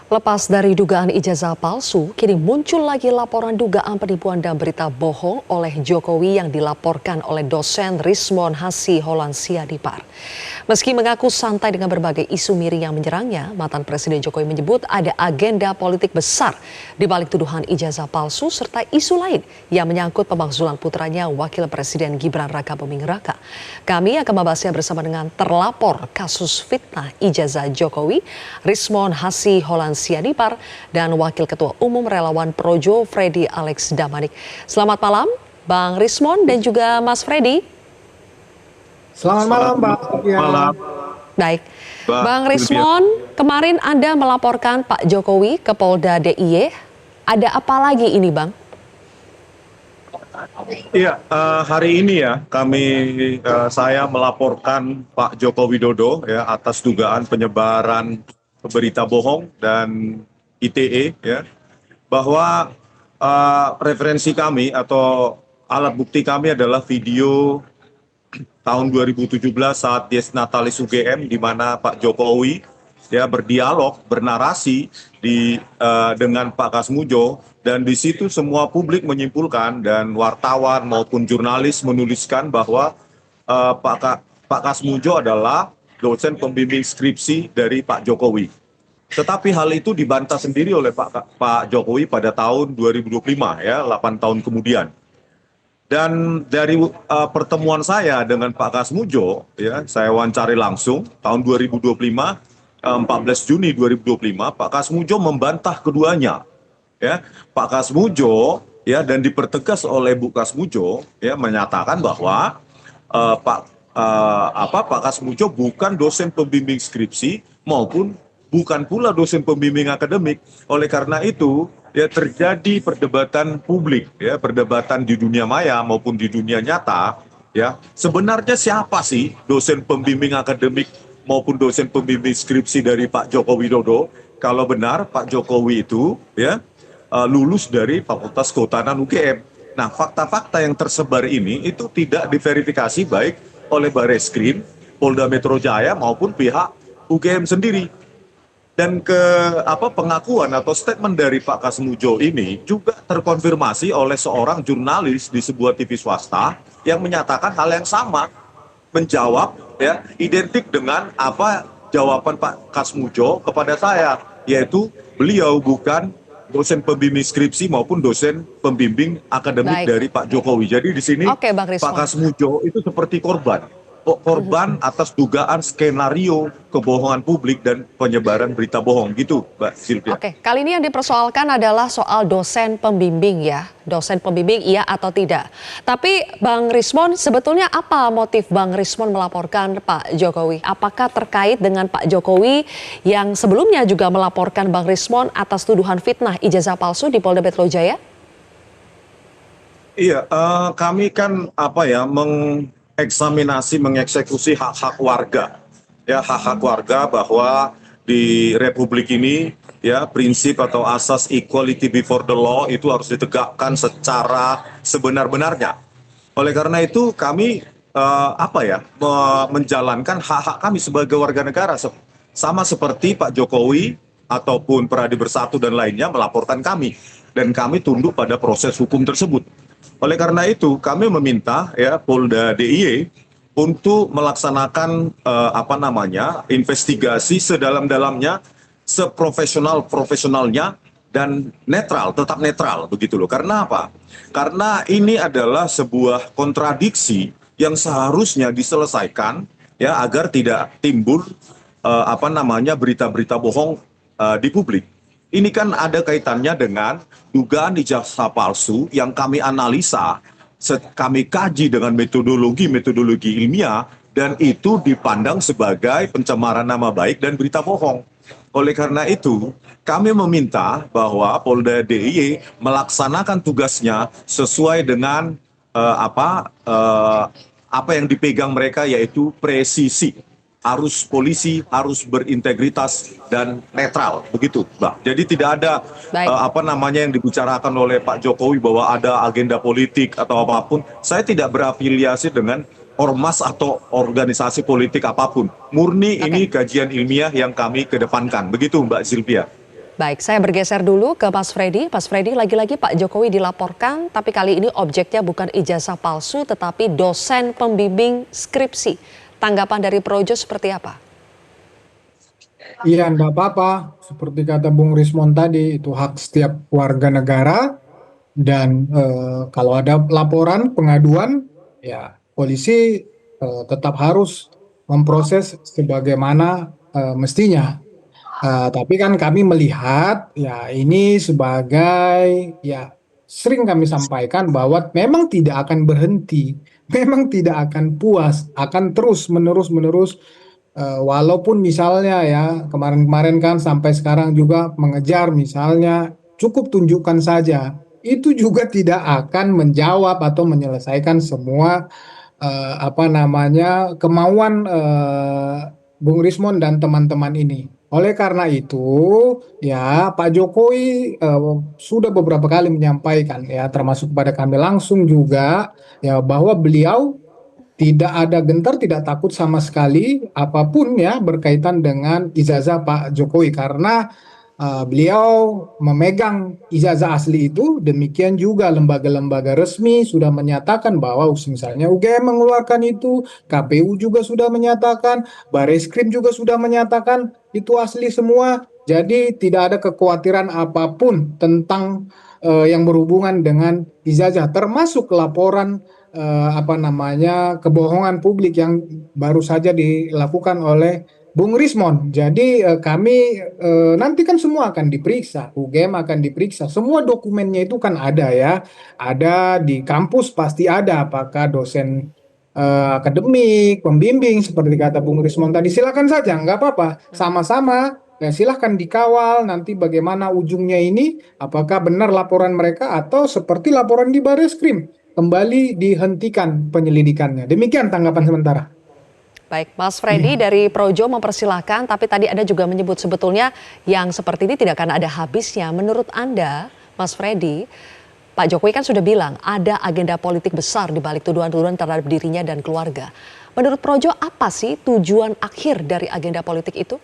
Lepas dari dugaan ijazah palsu, kini muncul lagi laporan dugaan penipuan dan berita bohong oleh Jokowi yang dilaporkan oleh dosen Rismon Hasi Holansiadipar. Meski mengaku santai dengan berbagai isu miring yang menyerangnya, mantan Presiden Jokowi menyebut ada agenda politik besar di balik tuduhan ijazah palsu serta isu lain yang menyangkut pemakzulan putranya Wakil Presiden Gibran Rakabuming Raka. Kami akan membahasnya bersama dengan terlapor kasus fitnah ijazah Jokowi, Rismon Hasi Holansiadipar, dan Wakil Ketua Umum Relawan Projo Freddy Alex Damanik. Selamat malam, Bang Rismon dan juga Mas Freddy. Selamat malam, Mbak. Malam. Baik, Bang Rismon, kemarin Anda melaporkan Pak Jokowi ke Polda DIY. Ada apa lagi ini, Bang? Iya, hari ini ya saya melaporkan Pak Joko Widodo ya atas dugaan penyebaran berita bohong dan ITE ya, bahwa referensi kami atau alat bukti kami adalah video tahun 2017 saat Dies Natalis UGM, di mana Pak Jokowi ya berdialog, bernarasi dengan Pak Kasmujo, dan di situ semua publik menyimpulkan dan wartawan maupun jurnalis menuliskan bahwa Pak Kasmujo adalah dosen pembimbing skripsi dari Pak Jokowi. Tetapi hal itu dibantah sendiri oleh Pak Jokowi pada tahun 2025 ya, 8 tahun kemudian. Dan dari pertemuan saya dengan Pak Kasmujo ya, saya wawancari langsung tahun 2025, 14 Juni 2025, Pak Kasmujo membantah keduanya. Ya, Pak Kasmujo ya, dan dipertegas oleh Bu Kasmujo ya, menyatakan bahwa Pak Kasmujo bukan dosen pembimbing skripsi maupun bukan pula dosen pembimbing akademik. Oleh karena itu ya terjadi perdebatan publik ya, perdebatan di dunia maya maupun di dunia nyata ya. Sebenarnya siapa sih dosen pembimbing akademik maupun dosen pembimbing skripsi dari Pak Joko Widodo? Kalau benar Pak Jokowi itu ya lulus dari Fakultas Kehutanan UGM. Nah, fakta-fakta yang tersebar ini itu tidak diverifikasi baik oleh Bareskrim, Polda Metro Jaya maupun pihak UGM sendiri. Dan pengakuan atau statement dari Pak Kasmujo ini juga terkonfirmasi oleh seorang jurnalis di sebuah TV swasta yang menyatakan hal yang sama, menjawab ya identik dengan apa jawaban Pak Kasmujo kepada saya, yaitu beliau bukan dosen pembimbing skripsi maupun dosen pembimbing akademik dari Pak Jokowi. Jadi di sini Pak Kasmujo itu seperti korban atas dugaan skenario kebohongan publik dan penyebaran berita bohong gitu, Mbak Sylvia. Oke, kali ini yang dipersoalkan adalah soal dosen pembimbing ya, dosen pembimbing iya atau tidak. Tapi Bang Rismon, sebetulnya apa motif Bang Rismon melaporkan Pak Jokowi? Apakah terkait dengan Pak Jokowi yang sebelumnya juga melaporkan Bang Rismon atas tuduhan fitnah ijazah palsu di Polda Metro Jaya? Iya, kami kan eksaminasi, mengeksekusi hak-hak warga. Ya, hak-hak warga bahwa di Republik ini ya prinsip atau asas equality before the law itu harus ditegakkan secara sebenar-benarnya. Oleh karena itu kami menjalankan hak-hak kami sebagai warga negara sama seperti Pak Jokowi ataupun Peradi Bersatu dan lainnya melaporkan kami, dan kami tunduk pada proses hukum tersebut. Oleh karena itu kami meminta ya Polda DIY untuk melaksanakan investigasi sedalam-dalamnya, seprofesional-profesionalnya, dan netral, tetap netral begitu loh. Karena apa? Karena ini adalah sebuah kontradiksi yang seharusnya diselesaikan ya agar tidak timbul berita-berita bohong di publik. Ini kan ada kaitannya dengan dugaan ijazah palsu yang kami analisa, kami kaji dengan metodologi ilmiah, dan itu dipandang sebagai pencemaran nama baik dan berita bohong. Oleh karena itu, kami meminta bahwa Polda DIY melaksanakan tugasnya sesuai dengan apa yang dipegang mereka, yaitu presisi. Polisi harus berintegritas dan netral, begitu, Mbak. Jadi tidak ada yang dibicarakan oleh Pak Jokowi bahwa ada agenda politik atau apapun. Saya tidak berafiliasi dengan ormas atau organisasi politik apapun. Murni ini kajian ilmiah yang kami kedepankan, begitu Mbak Sylvia. Baik, saya bergeser dulu ke Mas Freddy. Mas Freddy, lagi-lagi Pak Jokowi dilaporkan, tapi kali ini objeknya bukan ijazah palsu, tetapi dosen pembimbing skripsi. Tanggapan dari Projo seperti apa? Iya, enggak apa-apa. Seperti kata Bung Rismon tadi, itu hak setiap warga negara. Dan kalau ada laporan, pengaduan, ya polisi tetap harus memproses sebagaimana mestinya. Tapi kan kami melihat ya ini sebagai ya sering kami sampaikan bahwa memang tidak akan berhenti, memang tidak akan puas, akan terus menerus walaupun misalnya ya kemarin-kemarin kan sampai sekarang juga mengejar misalnya cukup tunjukkan saja itu juga tidak akan menjawab atau menyelesaikan semua apa namanya kemauan Bung Rismon dan teman-teman ini. Oleh karena itu, ya Pak Jokowi sudah beberapa kali menyampaikan ya termasuk kepada kami langsung juga ya bahwa beliau tidak ada gentar, tidak takut sama sekali apapun ya berkaitan dengan ijazah Pak Jokowi karena beliau memegang ijazah asli itu. Demikian juga lembaga-lembaga resmi sudah menyatakan bahwa misalnya UGM mengeluarkan itu, KPU juga sudah menyatakan, Bareskrim juga sudah menyatakan itu asli semua. Jadi tidak ada kekhawatiran apapun tentang yang berhubungan dengan ijazah, termasuk laporan apa namanya kebohongan publik yang baru saja dilakukan oleh Bung Rismon. Jadi kami nanti kan semua akan diperiksa, UGM akan diperiksa, semua dokumennya itu kan ada ya, ada di kampus pasti ada, apakah dosen akademik, pembimbing seperti kata Bung Rismon tadi, silakan saja, nggak apa-apa, sama-sama. Ya, silahkan dikawal nanti bagaimana ujungnya ini, apakah benar laporan mereka atau seperti laporan di Bareskrim, kembali dihentikan penyelidikannya. Demikian tanggapan sementara. Baik, Mas Freddy dari Projo mempersilahkan, tapi tadi Anda juga menyebut sebetulnya yang seperti ini tidak akan ada habisnya. Menurut Anda, Mas Freddy, Pak Jokowi kan sudah bilang ada agenda politik besar di balik tuduhan-tuduhan terhadap dirinya dan keluarga. Menurut Projo, apa sih tujuan akhir dari agenda politik itu?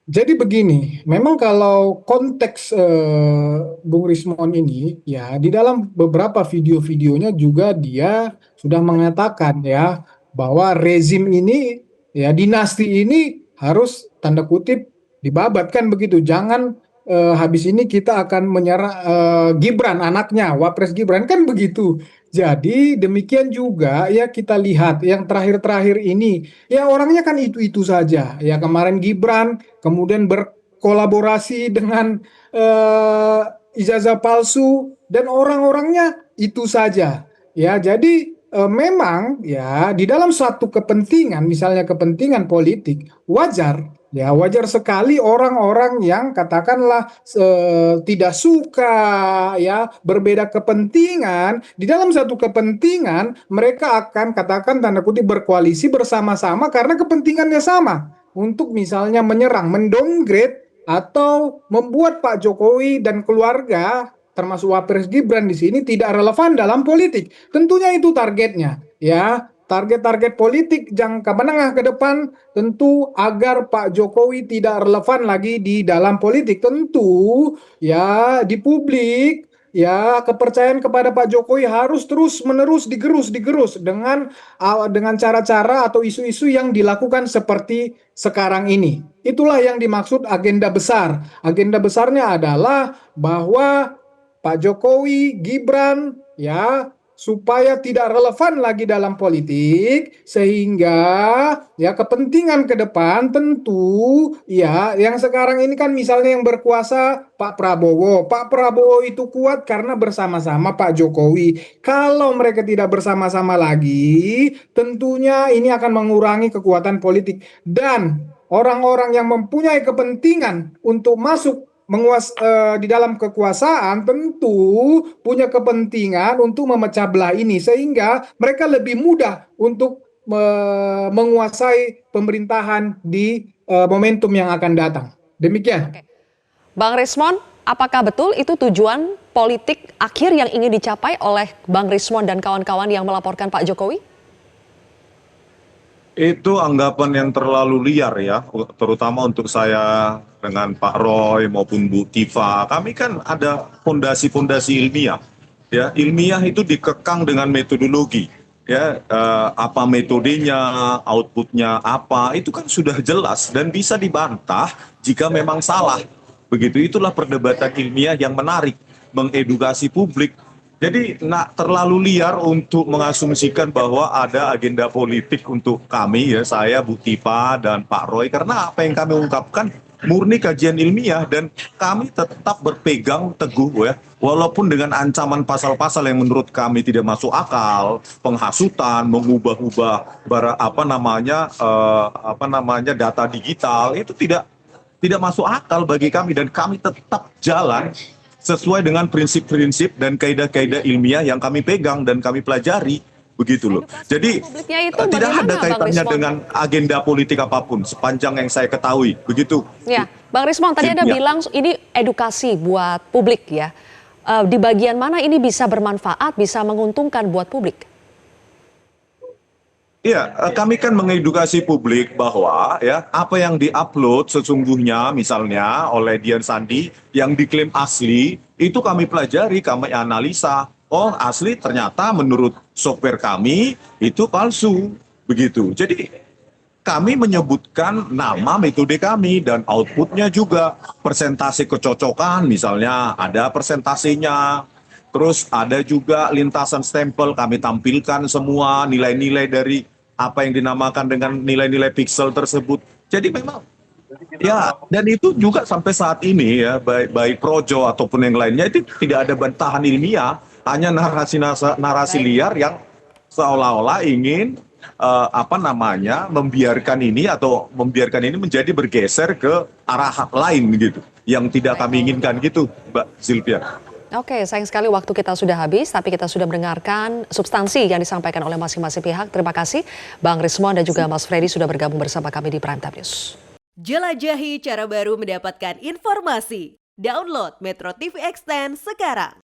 Jadi begini, memang kalau konteks Bung Rismon ini, ya di dalam beberapa video-videonya juga dia sudah mengatakan ya bahwa rezim ini, ya dinasti ini harus tanda kutip dibabat kan begitu. Jangan habis ini kita akan menyerang Gibran anaknya, Wapres Gibran kan begitu. Jadi demikian juga ya kita lihat yang terakhir-terakhir ini, ya orangnya kan itu-itu saja. Ya kemarin Gibran kemudian berkolaborasi dengan eh, ijazah palsu dan orang-orangnya itu saja. Ya, jadi memang ya di dalam suatu kepentingan, misalnya kepentingan politik, wajar sekali orang-orang yang katakanlah tidak suka ya berbeda kepentingan di dalam satu kepentingan mereka akan katakan tanda kutip berkoalisi bersama-sama karena kepentingannya sama untuk misalnya menyerang, mendowngrade atau membuat Pak Jokowi dan keluarga termasuk Wapres Gibran di sini tidak relevan dalam politik. Tentunya itu targetnya, ya. Target-target politik jangka menengah ke depan tentu agar Pak Jokowi tidak relevan lagi di dalam politik. Tentu ya di publik ya kepercayaan kepada Pak Jokowi harus terus-menerus digerus dengan cara-cara atau isu-isu yang dilakukan seperti sekarang ini. Itulah yang dimaksud agenda besar. Agenda besarnya adalah bahwa Pak Jokowi, Gibran, ya supaya tidak relevan lagi dalam politik sehingga ya kepentingan ke depan tentu ya yang sekarang ini kan misalnya yang berkuasa Pak Prabowo. Pak Prabowo itu kuat karena bersama-sama Pak Jokowi. Kalau mereka tidak bersama-sama lagi, tentunya ini akan mengurangi kekuatan politik dan orang-orang yang mempunyai kepentingan untuk masuk di dalam kekuasaan tentu punya kepentingan untuk memecah belah ini sehingga mereka lebih mudah untuk menguasai pemerintahan di momentum yang akan datang. Demikian. Oke. Bang Rismon, apakah betul itu tujuan politik akhir yang ingin dicapai oleh Bang Rismon dan kawan-kawan yang melaporkan Pak Jokowi? Itu anggapan yang terlalu liar ya, terutama untuk saya dengan Pak Roy maupun Bu Tifa. Kami kan ada fondasi-fondasi ilmiah. Ya, ilmiah itu dikekang dengan metodologi. Ya, apa metodenya, outputnya apa, itu kan sudah jelas dan bisa dibantah jika memang salah. Begitu itulah perdebatan ilmiah yang menarik, mengedukasi publik. Jadi nak terlalu liar untuk mengasumsikan bahwa ada agenda politik untuk kami ya, saya, Bu Tifa dan Pak Roy, karena apa yang kami ungkapkan murni kajian ilmiah dan kami tetap berpegang teguh ya, walaupun dengan ancaman pasal-pasal yang menurut kami tidak masuk akal, penghasutan, mengubah-ubah apa namanya data digital itu tidak masuk akal bagi kami dan kami tetap jalan sesuai dengan prinsip-prinsip dan kaidah-kaidah ilmiah yang kami pegang dan kami pelajari begitu loh. Jadi publiknya itu tidak ada bagaimana, Bang kaitannya Rismon? dengan agenda politik apapun sepanjang yang saya ketahui begitu. Ya, Bang Rismon, tadi Anda Ya. bilang ini edukasi buat publik ya. Di bagian mana ini bisa bermanfaat, bisa menguntungkan buat publik? Iya, kami kan mengedukasi publik bahwa ya apa yang diupload sesungguhnya misalnya oleh Dian Sandi yang diklaim asli itu kami pelajari, kami analisa. Oh, asli ternyata menurut software kami itu palsu. Begitu. Jadi kami menyebutkan nama metode kami dan outputnya juga persentase kecocokan misalnya ada persentasenya. Terus ada juga lintasan stempel kami tampilkan semua nilai-nilai dari apa yang dinamakan dengan nilai-nilai pixel tersebut. Jadi memang ya dan itu juga sampai saat ini ya baik Projo ataupun yang lainnya itu tidak ada bantahan ilmiah, hanya narasi liar yang seolah-olah ingin membiarkan ini menjadi bergeser ke arah lain gitu yang tidak kami inginkan gitu Mbak Sylvia. Oke, sayang sekali waktu kita sudah habis, tapi kita sudah mendengarkan substansi yang disampaikan oleh masing-masing pihak. Terima kasih Bang Rismon dan juga Mas Freddy sudah bergabung bersama kami di Prime Time News. Jelajahi cara baru mendapatkan informasi. Download Metro TV Extend sekarang.